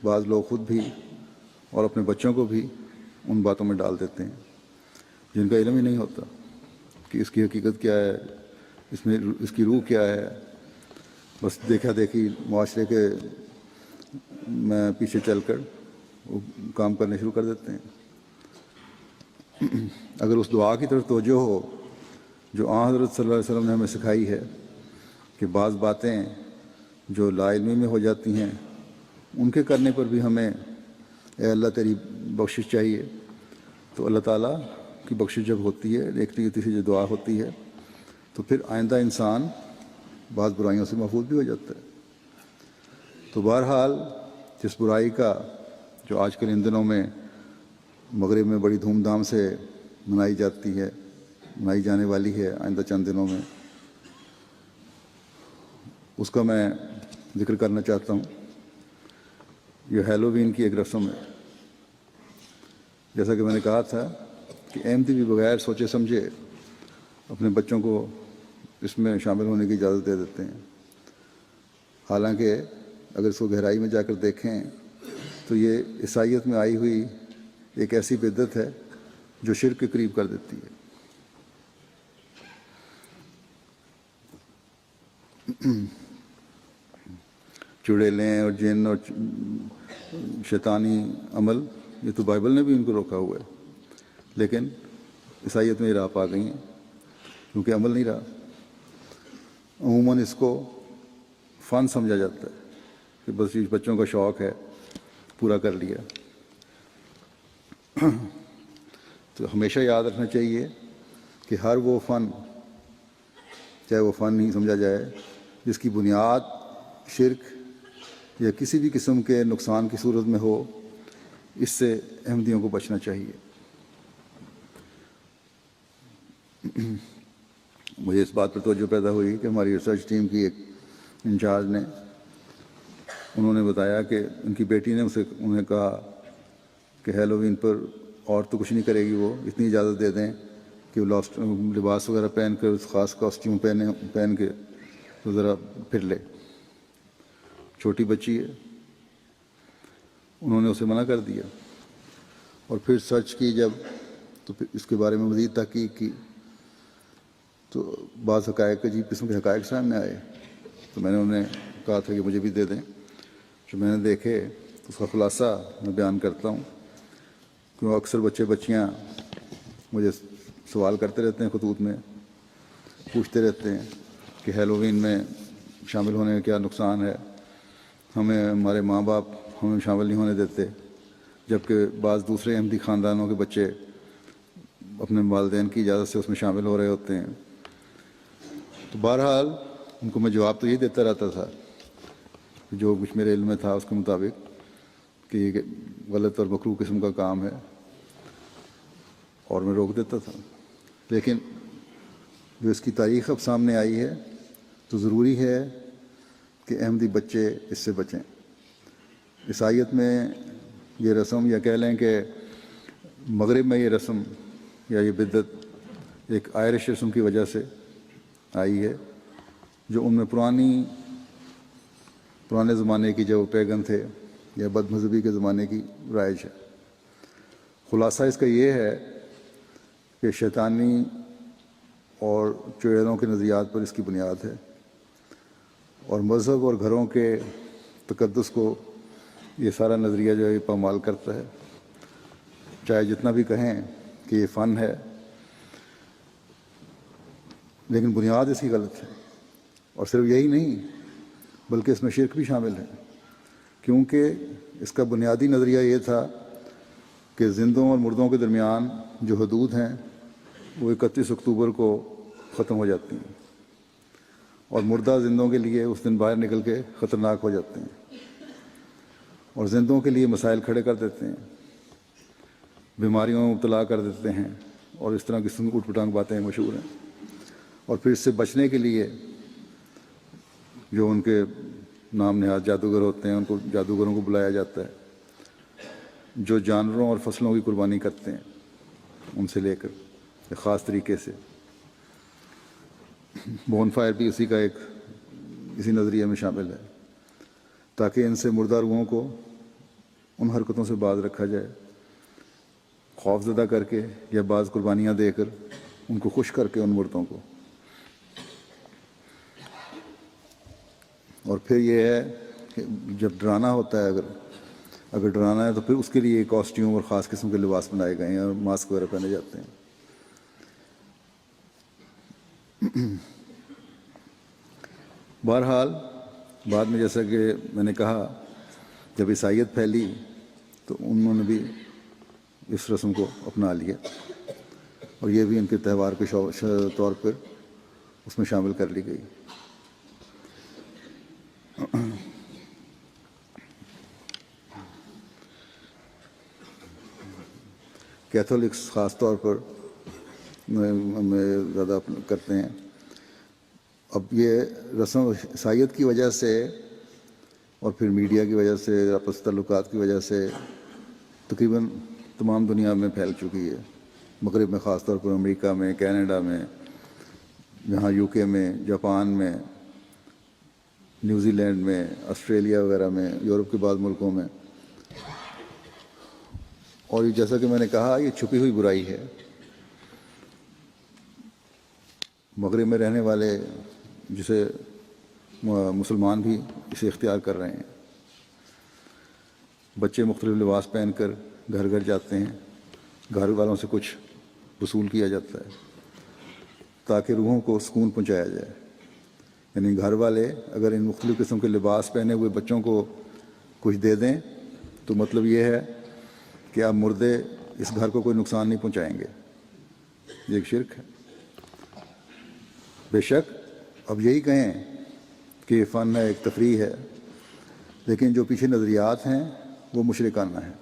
بعض لوگ خود بھی اور اپنے بچوں کو بھی ان باتوں میں ڈال دیتے ہیں جن کا علم ہی نہیں ہوتا کہ اس کی حقیقت کیا ہے، اس میں اس کی روح کیا ہے. بس دیکھا دیکھی معاشرے کے میں پیچھے چل کر وہ کام کرنے شروع کر دیتے ہیں. اگر اس دعا کی طرف توجہ ہو جو حضرت صلی اللہ علیہ وسلم نے ہمیں سکھائی ہے کہ بعض باتیں جو لا علمی میں ہو جاتی ہیں ان کے کرنے پر بھی ہمیں اے اللہ تیری بخشش چاہیے، تو اللہ تعالیٰ کی بخشش جب ہوتی ہے، ایک تیسری جو دعا ہوتی ہے، تو پھر آئندہ انسان بعض برائیوں سے محفوظ بھی ہو جاتا ہے. تو بہرحال جس برائی کا جو آج کل ان دنوں میں مغرب میں بڑی دھوم دھام سے منائی جانے والی ہے آئندہ چند دنوں میں، اس کا میں ذکر کرنا چاہتا ہوں. یہ ہیلووین کی ایک رسم ہے. جیسا کہ میں نے کہا تھا کہ احمدی بھی بغیر سوچے سمجھے اپنے بچوں کو اس میں شامل ہونے کی اجازت دے دیتے ہیں، حالانکہ اگر اس کو گہرائی میں جا کر دیکھیں تو یہ عیسائیت میں آئی ہوئی ایک ایسی بدعت ہے جو شرک کے قریب کر دیتی ہے. چڑیلیں اور جن اور شیطانی عمل، یہ تو بائبل نے بھی ان کو روکا ہوا ہے، لیکن عیسائیت میں یہ راہ پا گئی ہیں کیونکہ عمل نہیں رہا. عموماً اس کو فن سمجھا جاتا ہے کہ بس یہ بچوں کا شوق ہے، پورا کر لیا. تو ہمیشہ یاد رکھنا چاہیے کہ ہر وہ فن، چاہے وہ فن نہیں سمجھا جائے، جس کی بنیاد شرک یا کسی بھی قسم کے نقصان کی صورت میں ہو، اس سے احمدیوں کو بچنا چاہیے. مجھے اس بات پر توجہ پیدا ہوئی کہ ہماری ریسرچ ٹیم کی ایک انچارج نے، انہوں نے بتایا کہ ان کی بیٹی نے انہیں کہا کہ ہیلووین پر اور تو کچھ نہیں کرے گی، وہ اتنی اجازت دے دیں کہ وہ لباس وغیرہ پہن کر خاص کاسٹیوم پہن کے تو ذرا پھر لے. چھوٹی بچی ہے، انہوں نے اسے منع کر دیا. اور پھر سرچ کی جب، تو پھر اس کے بارے میں مزید تحقیق کی تو بعض حقائق، عجیب قسم کے حقائق سامنے آئے. تو میں نے انہیں کہا تھا کہ مجھے بھی دے دیں. جو میں نے دیکھے اس کا خلاصہ میں بیان کرتا ہوں، کیوں اکثر بچیاں مجھے سوال کرتے رہتے ہیں، خطوط میں پوچھتے رہتے ہیں کہ ہیلووین میں شامل ہونے کا کیا نقصان ہے. ہمارے ماں باپ ہمیں شامل نہیں ہونے دیتے، جبکہ بعض دوسرے احمدی خاندانوں کے بچے اپنے والدین کی اجازت سے اس میں شامل ہو رہے ہوتے ہیں. تو بہرحال ان کو میں جواب تو یہ دیتا رہتا تھا جو کچھ میرے علم میں تھا اس کے مطابق کہ یہ غلط اور مکروہ قسم کا کام ہے، اور میں روک دیتا تھا. لیکن جو اس کی تاریخ اب سامنے آئی ہے تو ضروری ہے کہ احمدی بچے اس سے بچیں. عیسائیت میں یہ رسم، یا کہہ لیں کہ مغرب میں یہ رسم یا یہ بدعت ایک آئرش رسم کی وجہ سے آئی ہے، جو ان میں پرانے زمانے کی جو پیگن تھے یا بد مذہبی کے زمانے کی رائج ہے. خلاصہ اس کا یہ ہے کہ شیطانی اور چڑیلوں کے نظریات پر اس کی بنیاد ہے، اور مذہب اور گھروں کے تقدس کو یہ سارا نظریہ جو ہے یہ پامال کرتا ہے. چاہے جتنا بھی کہیں کہ یہ فن ہے، لیکن بنیاد اس کی غلط ہے. اور صرف یہی نہیں بلکہ اس میں شرک بھی شامل ہے، کیونکہ اس کا بنیادی نظریہ یہ تھا کہ زندوں اور مردوں کے درمیان جو حدود ہیں وہ 31 اکتوبر کو ختم ہو جاتی ہیں، اور مردہ زندوں کے لیے اس دن باہر نکل کے خطرناک ہو جاتے ہیں، اور زندوں کے لیے مسائل کھڑے کر دیتے ہیں، بیماریوں میں مبتلا کر دیتے ہیں، اور اس طرح کی اٹھ پٹانگ باتیں مشہور ہیں. اور پھر اس سے بچنے کے لیے جو ان کے نام نہاد جادوگر ہوتے ہیں، ان کو جادوگروں کو بلایا جاتا ہے جو جانوروں اور فصلوں کی قربانی کرتے ہیں، ان سے لے کر ایک خاص طریقے سے. بون فائر بھی اسی نظریے میں شامل ہے، تاکہ ان سے مردہ روحوں کو ان حرکتوں سے باز رکھا جائے، خوف زدہ کر کے یا بعض قربانیاں دے کر ان کو خوش کر کے ان مردوں کو۔ اور پھر یہ ہے کہ جب ڈرانا ہوتا ہے، اگر ڈرانا ہے تو پھر اس کے لیے کاسٹیوم اور خاص قسم کے لباس بنائے گئے ہیں اور ماسک وغیرہ پہنے جاتے ہیں۔ بہرحال بعد میں جیسا کہ میں نے کہا، جب عیسائیت پھیلی تو انہوں نے بھی اس رسم کو اپنا لیا اور یہ بھی ان کے تہوار کے طور پر اس میں شامل کر لی گئی۔ کیتھولکس خاص طور پر زیادہ کرتے ہیں۔ اب یہ رسم عیسائیت کی وجہ سے اور پھر میڈیا کی وجہ سے، آپس تعلقات کی وجہ سے تقریباً تمام دنیا میں پھیل چکی ہے، مغرب میں خاص طور پر، امریکہ میں، کینیڈا میں، یہاں یو کے میں، جاپان میں، نیوزی لینڈ میں، آسٹریلیا وغیرہ میں، یورپ کے بعض ملکوں میں۔ اور یہ جیسا کہ میں نے کہا، یہ چھپی ہوئی برائی ہے۔ مغرب میں رہنے والے جسے مسلمان بھی اسے اختیار کر رہے ہیں۔ بچے مختلف لباس پہن کر گھر گھر جاتے ہیں، گھر والوں سے کچھ وصول کیا جاتا ہے تاکہ روحوں کو سکون پہنچایا جائے۔ یعنی گھر والے اگر ان مختلف قسم کے لباس پہنے ہوئے بچوں کو کچھ دے دیں تو مطلب یہ ہے کہ اب مردے اس گھر کو کوئی نقصان نہیں پہنچائیں گے۔ یہ ایک شرک ہے۔ بے شک اب یہی کہیں کہ یہ فن ہے، ایک تفریح ہے، لیکن جو پیچھے نظریات ہیں وہ مشرکانہ ہیں۔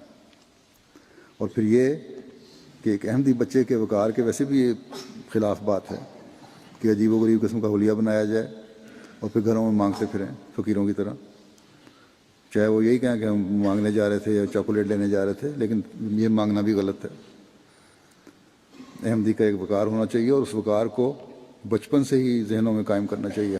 اور پھر یہ کہ ایک احمدی بچے کے وقار کے ویسے بھی یہ خلاف بات ہے کہ عجیب و غریب قسم کا حلیہ بنایا جائے اور پھر گھروں میں مانگتے پھریں فقیروں کی طرح، چاہے وہ یہی کہیں کہ ہم مانگنے جا رہے تھے یا چاکلیٹ لینے جا رہے تھے، لیکن یہ مانگنا بھی غلط ہے۔ احمدی کا ایک وقار ہونا چاہیے اور اس وقار کو بچپن سے ہی ذہنوں میں قائم کرنا چاہیے